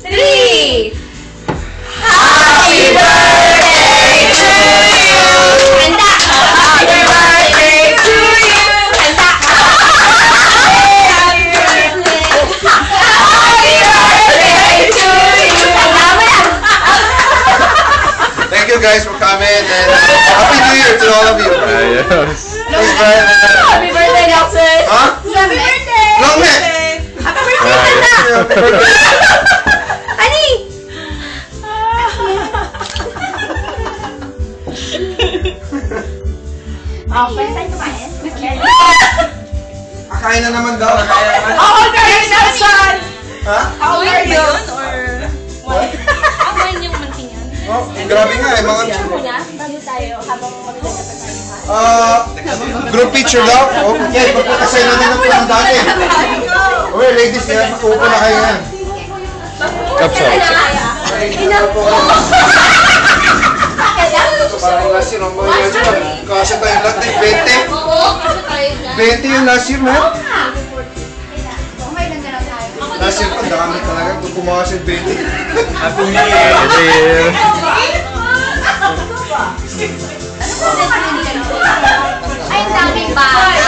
3! Happy birthday to you! Handa! Happy birthday to you! Handa! Happy birthday to you! Handa mo yan! Thank you guys for coming and Happy New Year to all of you. Ayos. Thanks, Brian. Happy birthday, Nelson! Ha? Happy birthday! Long neck! Happy birthday, Ayos. Handa! Happy birthday. Ani! Oh, pwede tayo kumain? Kakain na naman daw. How old are you, Nelson? Ha? How old are you? Awan yung mantingan. Oh, grabe nga eh. Mga Muna, bago tayo, habang magdala pa tayo. group picture daw. Okay, pagpapasay na ng mga dati. Okay, ladies, yan. Upo na kayo yan. Kapsa. Parang last year, ang mga yan dyan. Kasya tayo lahat eh. 20. Oo, kasi tayo dyan. 20 yung last year, man. Okay lang gano'n tayo. Last year pa, dami talaga. Kung pumakas yung 20. Happy New Year. Ay, ang daming bag.